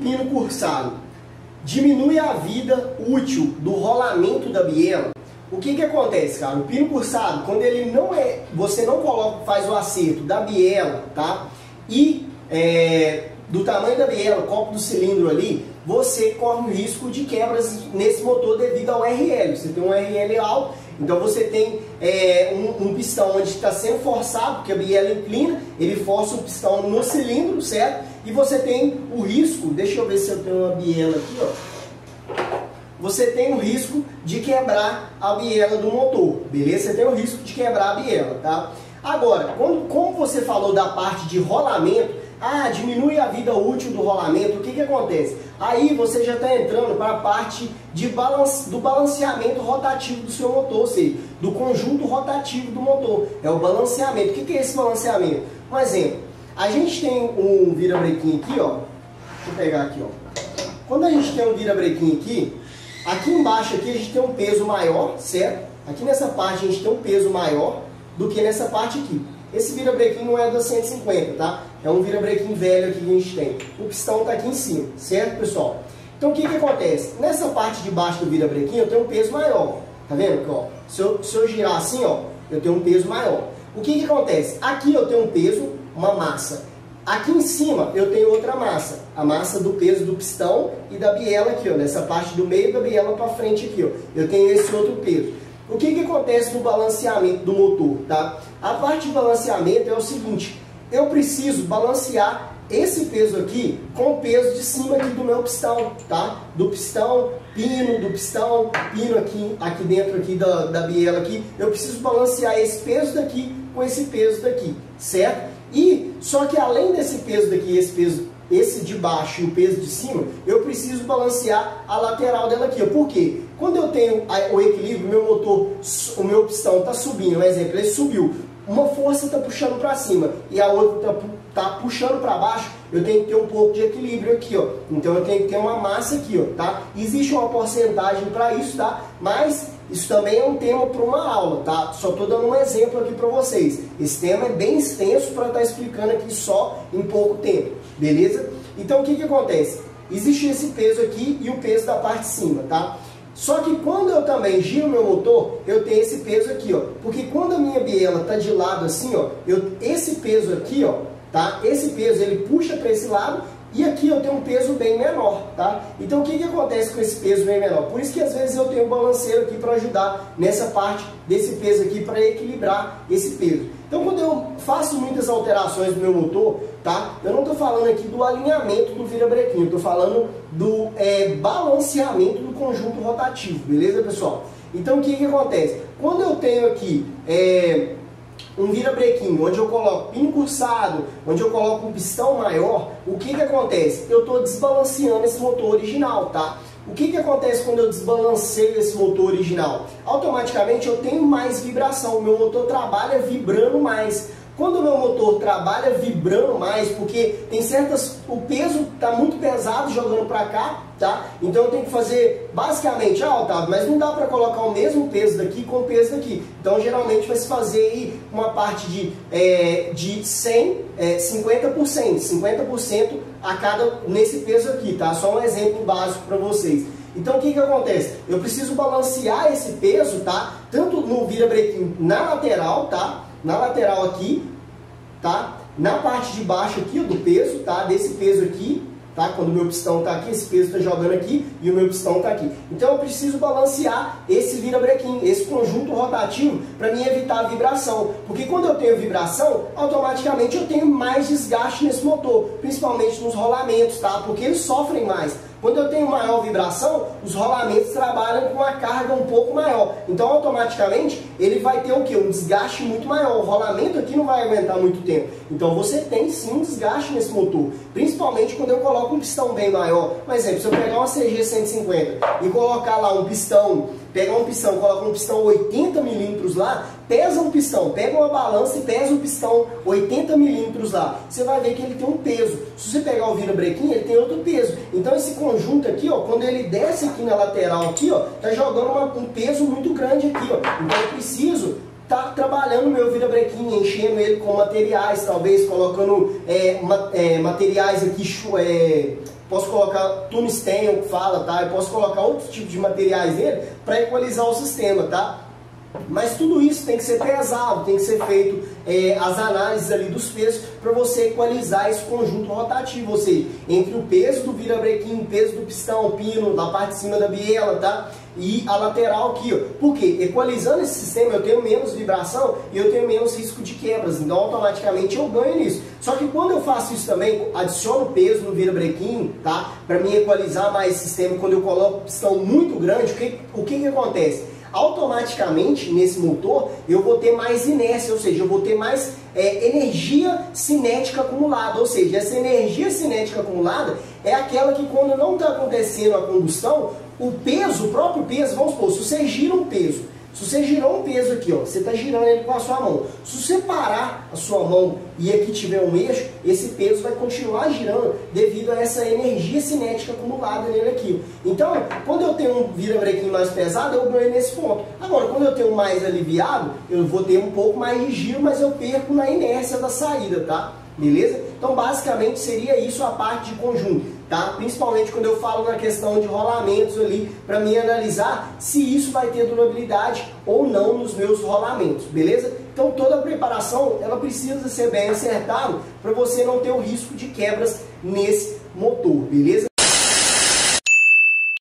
pino cursado diminui a vida útil do rolamento da biela, o que acontece, cara? O pino cursado, quando ele não é, você não coloca, faz o acerto da biela, tá? E do tamanho da biela, o copo do cilindro ali, você corre o risco de quebras nesse motor devido ao RL. Você tem um RL alto, então você tem um pistão onde está sendo forçado, porque a biela inclina, ele força o pistão no cilindro, certo? E você tem o risco, deixa eu ver se eu tenho uma biela aqui, ó. Você tem o risco de quebrar a biela do motor, beleza? Você tem o risco de quebrar a biela, tá? Agora, como você falou da parte de rolamento, diminui a vida útil do rolamento, o que acontece? Aí você já está entrando para a parte do balanceamento rotativo do seu motor, ou seja, do conjunto rotativo do motor. É o balanceamento. O que é esse balanceamento? Um exemplo, a gente tem um virabrequim aqui, ó. Deixa eu pegar aqui, ó. Quando a gente tem um virabrequim aqui embaixo aqui a gente tem um peso maior, certo? Aqui nessa parte a gente tem um peso maior do que nessa parte aqui. Esse virabrequim não é da 150, tá? É um virabrequim velho aqui que a gente tem. O pistão está aqui em cima, certo, pessoal? Então o que acontece? Nessa parte de baixo do virabrequim eu tenho um peso maior. Tá vendo? Ó, se eu girar assim, ó, eu tenho um peso maior. O que acontece? Aqui eu tenho um peso, uma massa. Aqui em cima eu tenho outra massa. A massa do peso do pistão e da biela aqui, ó. Nessa parte do meio da biela para frente aqui, ó. Eu tenho esse outro peso. O que acontece no balanceamento do motor, tá? A parte de balanceamento é o seguinte, eu preciso balancear esse peso aqui com o peso de cima aqui do meu pistão, tá? Do pistão, pino aqui dentro aqui da biela aqui, eu preciso balancear esse peso daqui com esse peso daqui, certo? E, só que além desse peso daqui, esse de baixo e o peso de cima, eu preciso balancear a lateral dela aqui. Por quê? Quando eu tenho o equilíbrio, meu motor, o meu pistão está subindo, um exemplo, ele subiu, uma força está puxando para cima e a outra está puxando para baixo, eu tenho que ter um pouco de equilíbrio aqui, ó. Então eu tenho que ter uma massa aqui, ó, tá? Existe uma porcentagem para isso, tá? Mas isso também é um tema para uma aula, tá? Só estou dando um exemplo aqui para vocês. Esse tema é bem extenso para estar explicando aqui só em pouco tempo, beleza? Então o que acontece? Existe esse peso aqui e o peso da parte de cima, tá? Só que quando eu também giro meu motor, eu tenho esse peso aqui, ó. Porque quando a minha biela está de lado assim, ó, esse peso aqui, ó, tá? Esse peso ele puxa para esse lado e aqui eu tenho um peso bem menor, tá? Então o que acontece com esse peso bem menor? Por isso que às vezes eu tenho um balanceiro aqui para ajudar nessa parte desse peso aqui para equilibrar esse peso. Então quando eu faço muitas alterações no meu motor, tá? Eu não estou falando aqui do alinhamento do virabrequim, eu estou falando do balanceamento do conjunto rotativo, beleza, pessoal? Então o que acontece? Quando eu tenho aqui um virabrequim, onde eu coloco pino cursado, onde eu coloco um pistão maior, o que acontece? Eu estou desbalanceando esse motor original, tá? O que acontece quando eu desbalanceio esse motor original? Automaticamente eu tenho mais vibração, o meu motor trabalha vibrando mais. Quando o meu motor trabalha vibrando mais, porque tem o peso está muito pesado jogando para cá, tá? Então eu tenho que fazer basicamente, Otávio, mas não dá para colocar o mesmo peso daqui com o peso daqui. Então geralmente vai se fazer aí uma parte de 100, 50%, 50% a cada nesse peso aqui, tá? Só um exemplo básico para vocês. Então o que acontece? Eu preciso balancear esse peso, tá? Tanto no virabrequim na lateral, tá? Na lateral aqui, tá? Na parte de baixo aqui, ó, do peso, tá? Desse peso aqui, tá? Quando o meu pistão tá aqui, esse peso tá jogando aqui e o meu pistão tá aqui. Então eu preciso balancear esse virabrequim, esse conjunto rotativo, para me evitar a vibração. Porque quando eu tenho vibração, automaticamente eu tenho mais desgaste nesse motor, principalmente nos rolamentos, tá? Porque eles sofrem mais. Quando eu tenho maior vibração, os rolamentos trabalham com uma carga um pouco maior. Então, automaticamente, ele vai ter o quê? Um desgaste muito maior. O rolamento aqui não vai aguentar muito tempo. Então, você tem sim um desgaste nesse motor. Principalmente quando eu coloco um pistão bem maior. Por exemplo, se eu pegar uma CG 150 e colocar lá um pistão, coloca um pistão 80 milímetros lá, pesa um pistão, pega uma balança e pesa um pistão 80 milímetros lá. Você vai ver que ele tem um peso. Se você pegar o virabrequim, ele tem outro peso. Então esse conjunto aqui, ó, quando ele desce aqui na lateral aqui, ó, tá jogando um peso muito grande aqui, ó. Então eu preciso tá trabalhando o meu virabrequim, enchendo ele com materiais, talvez colocando materiais aqui, posso colocar tungstênio, que fala, tá? Eu posso colocar outros tipos de materiais nele para equalizar o sistema, tá? Mas tudo isso tem que ser pesado, tem que ser feito as análises ali dos pesos para você equalizar esse conjunto rotativo, ou seja, entre o peso do virabrequim, o peso do pistão, pino, na parte de cima da biela, tá? E a lateral aqui, ó. Por quê? Equalizando esse sistema eu tenho menos vibração e eu tenho menos risco de quebras, então automaticamente eu ganho nisso. Só que quando eu faço isso também, adiciono peso no virabrequim, tá? Para me equalizar mais esse sistema, quando eu coloco pistão muito grande, o que acontece? Automaticamente nesse motor eu vou ter mais inércia, ou seja, eu vou ter mais energia cinética acumulada, ou seja, essa energia cinética acumulada é aquela que quando não está acontecendo a combustão, o peso, o próprio peso, vamos supor, se você gira um peso, se você girou um peso aqui, ó, você está girando ele com a sua mão, se você parar a sua mão e aqui tiver um eixo, esse peso vai continuar girando devido a essa energia cinética acumulada nele aqui. Então, quando eu tenho um virabrequim mais pesado, eu ganho nesse ponto. Agora, quando eu tenho mais aliviado, eu vou ter um pouco mais de giro, mas eu perco na inércia da saída, tá? Beleza? Então, basicamente, seria isso a parte de conjunto, tá? Principalmente quando eu falo na questão de rolamentos ali, para mim analisar se isso vai ter durabilidade ou não nos meus rolamentos, beleza? Então, toda a preparação, ela precisa ser bem acertada para você não ter o risco de quebras nesse motor, beleza?